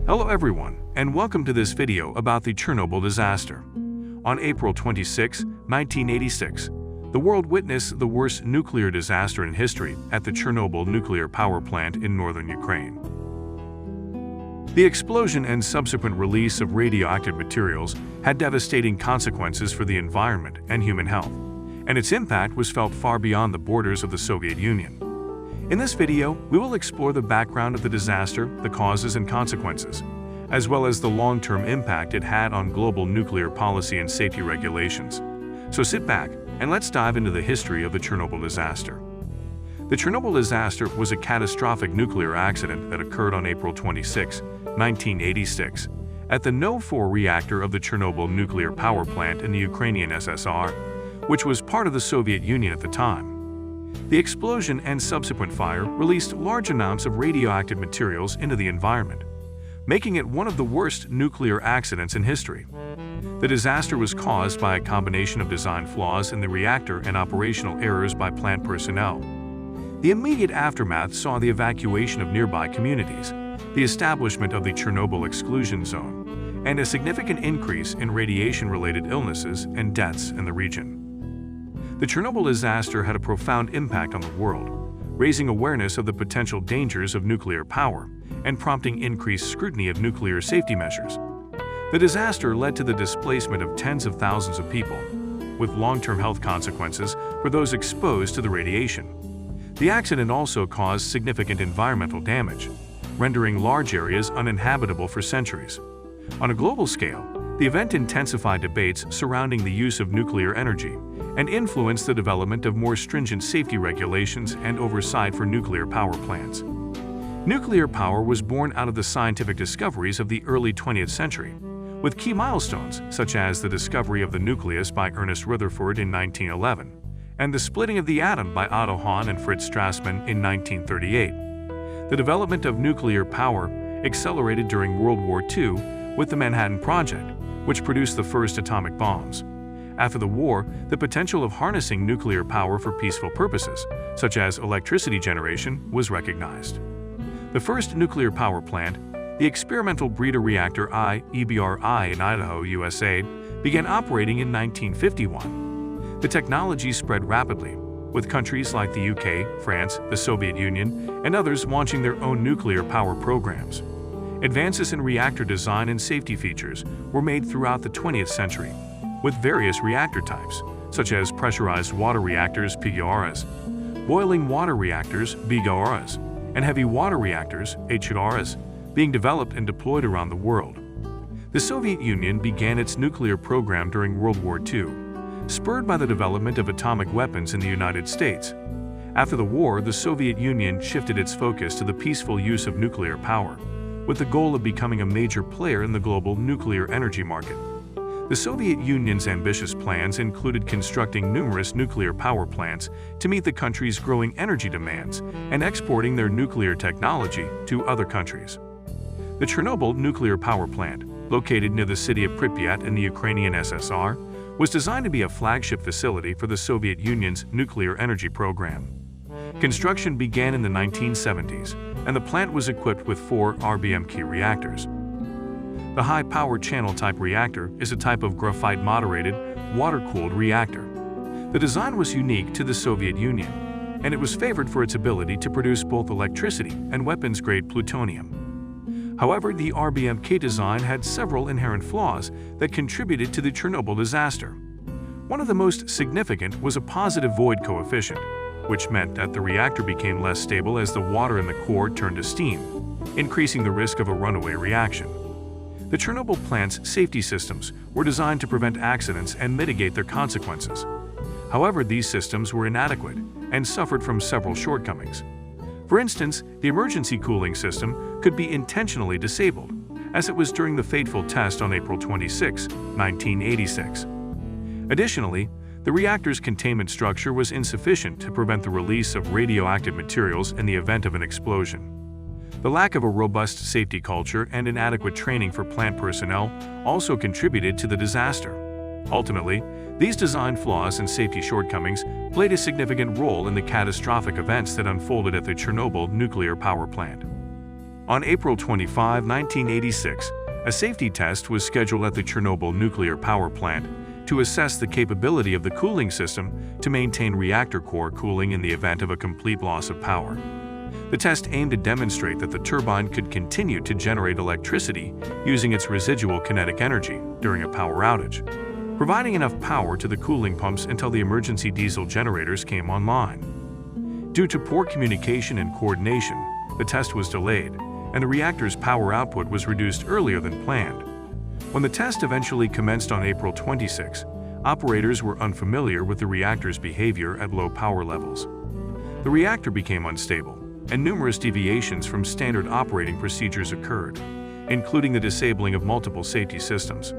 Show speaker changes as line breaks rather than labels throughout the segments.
Hello everyone, and welcome to this video about the Chernobyl disaster. On April 26, 1986, the world witnessed the worst nuclear disaster in history at the Chernobyl nuclear power plant in northern Ukraine. The explosion and subsequent release of radioactive materials had devastating consequences for the environment and human health, and its impact was felt far beyond the borders of the Soviet Union. In this video, we will explore the background of the disaster, the causes and consequences, as well as the long-term impact it had on global nuclear policy and safety regulations. So sit back and let's dive into the history of the Chernobyl disaster. The Chernobyl disaster was a catastrophic nuclear accident that occurred on April 26, 1986, at the No. 4 reactor of the Chernobyl nuclear power plant in the Ukrainian SSR, which was part of the Soviet Union at the time. The explosion and subsequent fire released large amounts of radioactive materials into the environment, making it one of the worst nuclear accidents in history. The disaster was caused by a combination of design flaws in the reactor and operational errors by plant personnel. The immediate aftermath saw the evacuation of nearby communities, the establishment of the Chernobyl exclusion zone, and a significant increase in radiation-related illnesses and deaths in the region. The Chernobyl disaster had a profound impact on the world, raising awareness of the potential dangers of nuclear power and prompting increased scrutiny of nuclear safety measures. The disaster led to the displacement of tens of thousands of people, with long-term health consequences for those exposed to the radiation. The accident also caused significant environmental damage, rendering large areas uninhabitable for centuries. On a global scale, the event intensified debates surrounding the use of nuclear energy and influenced the development of more stringent safety regulations and oversight for nuclear power plants. Nuclear power was born out of the scientific discoveries of the early 20th century, with key milestones such as the discovery of the nucleus by Ernest Rutherford in 1911 and the splitting of the atom by Otto Hahn and Fritz Strassmann in 1938. The development of nuclear power accelerated during World War II with the Manhattan Project, which produced the first atomic bombs. After the war, the potential of harnessing nuclear power for peaceful purposes, such as electricity generation, was recognized. The first nuclear power plant, the experimental breeder reactor EBR-I in Idaho, USA, began operating in 1951. The technology spread rapidly, with countries like the UK, France, the Soviet Union, and others launching their own nuclear power programs. Advances in reactor design and safety features were made throughout the 20th century, with various reactor types, such as pressurized water reactors (PRS), boiling water reactors (BRS), and heavy water reactors (HRS), being developed and deployed around the world. The Soviet Union began its nuclear program during World War II, spurred by the development of atomic weapons in the United States. After the war, the Soviet Union shifted its focus to the peaceful use of nuclear power, with the goal of becoming a major player in the global nuclear energy market. The Soviet Union's ambitious plans included constructing numerous nuclear power plants to meet the country's growing energy demands and exporting their nuclear technology to other countries. The Chernobyl nuclear power plant, located near the city of Pripyat in the Ukrainian SSR, was designed to be a flagship facility for the Soviet Union's nuclear energy program. Construction began in the 1970s, and the plant was equipped with 4 RBMK reactors. The high-power channel-type reactor is a type of graphite-moderated, water-cooled reactor. The design was unique to the Soviet Union, and it was favored for its ability to produce both electricity and weapons-grade plutonium. However, the RBMK design had several inherent flaws that contributed to the Chernobyl disaster. One of the most significant was a positive void coefficient, which meant that the reactor became less stable as the water in the core turned to steam, increasing the risk of a runaway reaction. The Chernobyl plant's safety systems were designed to prevent accidents and mitigate their consequences. However, these systems were inadequate and suffered from several shortcomings. For instance, the emergency cooling system could be intentionally disabled, as it was during the fateful test on April 26, 1986. Additionally, the reactor's containment structure was insufficient to prevent the release of radioactive materials in the event of an explosion. The lack of a robust safety culture and inadequate training for plant personnel also contributed to the disaster. Ultimately, these design flaws and safety shortcomings played a significant role in the catastrophic events that unfolded at the Chernobyl nuclear power plant. On April 25, 1986, a safety test was scheduled at the Chernobyl nuclear power plant to assess the capability of the cooling system to maintain reactor core cooling in the event of a complete loss of power. The test aimed to demonstrate that the turbine could continue to generate electricity using its residual kinetic energy during a power outage, providing enough power to the cooling pumps until the emergency diesel generators came online. Due to poor communication and coordination, the test was delayed, and the reactor's power output was reduced earlier than planned. When the test eventually commenced on April 26, operators were unfamiliar with the reactor's behavior at low power levels. The reactor became unstable, and numerous deviations from standard operating procedures occurred, including the disabling of multiple safety systems.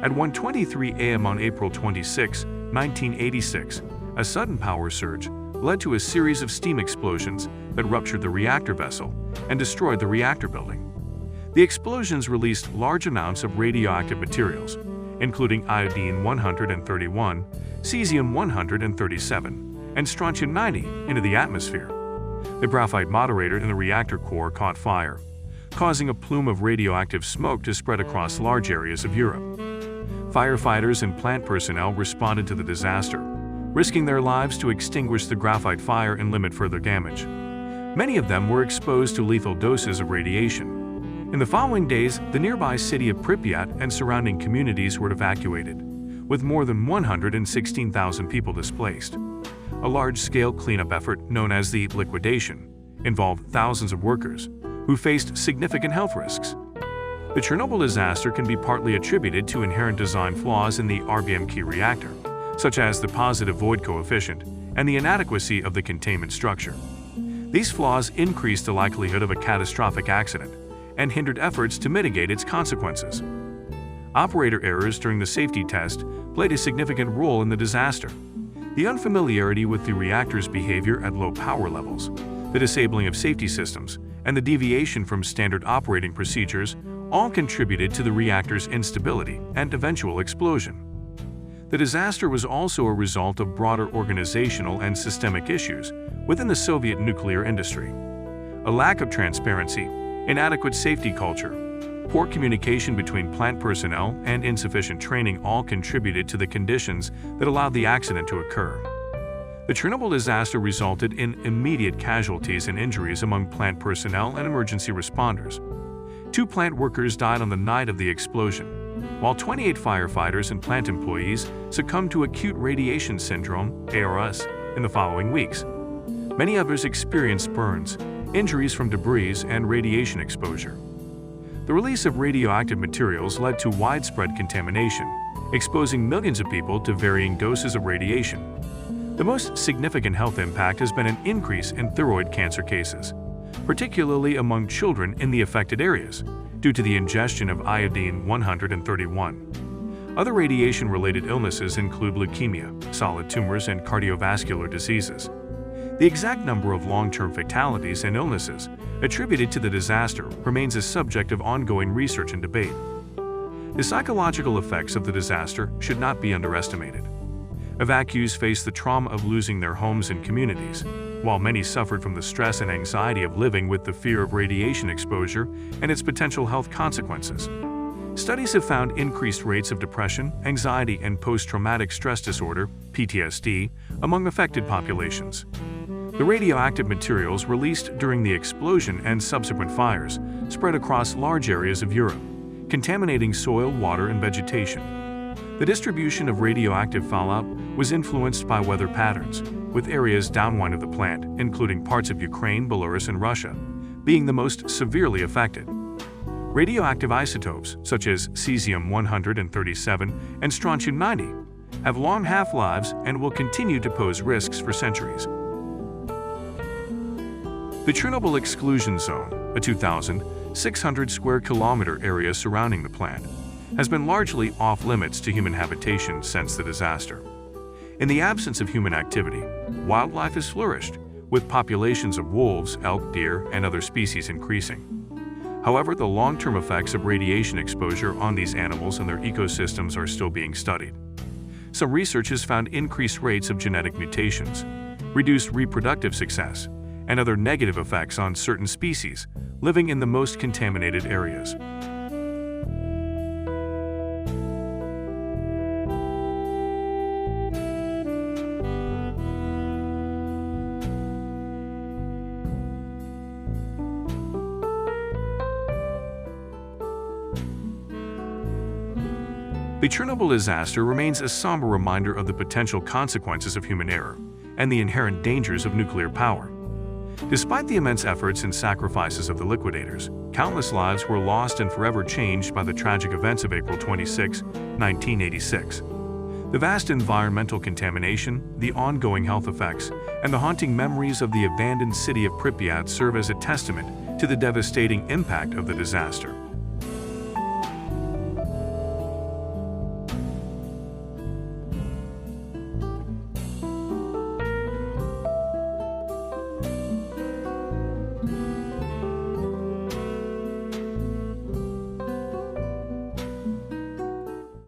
At 1:23 a.m. on April 26, 1986, a sudden power surge led to a series of steam explosions that ruptured the reactor vessel and destroyed the reactor building. The explosions released large amounts of radioactive materials, including iodine-131, cesium-137, and strontium-90, into the atmosphere. The graphite moderator in the reactor core caught fire, causing a plume of radioactive smoke to spread across large areas of Europe. Firefighters and plant personnel responded to the disaster, risking their lives to extinguish the graphite fire and limit further damage. Many of them were exposed to lethal doses of radiation. In the following days, the nearby city of Pripyat and surrounding communities were evacuated, with more than 116,000 people displaced. A large-scale cleanup effort known as the liquidation involved thousands of workers who faced significant health risks. The Chernobyl disaster can be partly attributed to inherent design flaws in the RBMK reactor, such as the positive void coefficient and the inadequacy of the containment structure. These flaws increased the likelihood of a catastrophic accident and hindered efforts to mitigate its consequences. Operator errors during the safety test played a significant role in the disaster. The unfamiliarity with the reactor's behavior at low power levels, the disabling of safety systems, and the deviation from standard operating procedures all contributed to the reactor's instability and eventual explosion. The disaster was also a result of broader organizational and systemic issues within the Soviet nuclear industry. A lack of transparency, inadequate safety culture, poor communication between plant personnel, and insufficient training all contributed to the conditions that allowed the accident to occur. The Chernobyl disaster resulted in immediate casualties and injuries among plant personnel and emergency responders. 2 plant workers died on the night of the explosion, while 28 firefighters and plant employees succumbed to acute radiation syndrome (ARS) in the following weeks. Many others experienced burns, injuries from debris, and radiation exposure. The release of radioactive materials led to widespread contamination, exposing millions of people to varying doses of radiation. The most significant health impact has been an increase in thyroid cancer cases, particularly among children in the affected areas, due to the ingestion of iodine-131. Other radiation-related illnesses include leukemia, solid tumors, and cardiovascular diseases. The exact number of long-term fatalities and illnesses attributed to the disaster remains a subject of ongoing research and debate. The psychological effects of the disaster should not be underestimated. Evacuees faced the trauma of losing their homes and communities, while many suffered from the stress and anxiety of living with the fear of radiation exposure and its potential health consequences. Studies have found increased rates of depression, anxiety, and post-traumatic stress disorder (PTSD) among affected populations. The radioactive materials released during the explosion and subsequent fires spread across large areas of Europe, contaminating soil, water, and vegetation. The distribution of radioactive fallout was influenced by weather patterns, with areas downwind of the plant, including parts of Ukraine, Belarus, and Russia, being the most severely affected. Radioactive isotopes, such as cesium-137 and strontium-90, have long half-lives and will continue to pose risks for centuries. The Chernobyl exclusion zone, a 2,600 square kilometer area surrounding the plant, has been largely off-limits to human habitation since the disaster. In the absence of human activity, wildlife has flourished, with populations of wolves, elk, deer, and other species increasing. However, the long-term effects of radiation exposure on these animals and their ecosystems are still being studied. Some research has found increased rates of genetic mutations, reduced reproductive success, and other negative effects on certain species living in the most contaminated areas. The Chernobyl disaster remains a somber reminder of the potential consequences of human error and the inherent dangers of nuclear power. Despite the immense efforts and sacrifices of the liquidators, countless lives were lost and forever changed by the tragic events of April 26, 1986. The vast environmental contamination, the ongoing health effects, and the haunting memories of the abandoned city of Pripyat serve as a testament to the devastating impact of the disaster.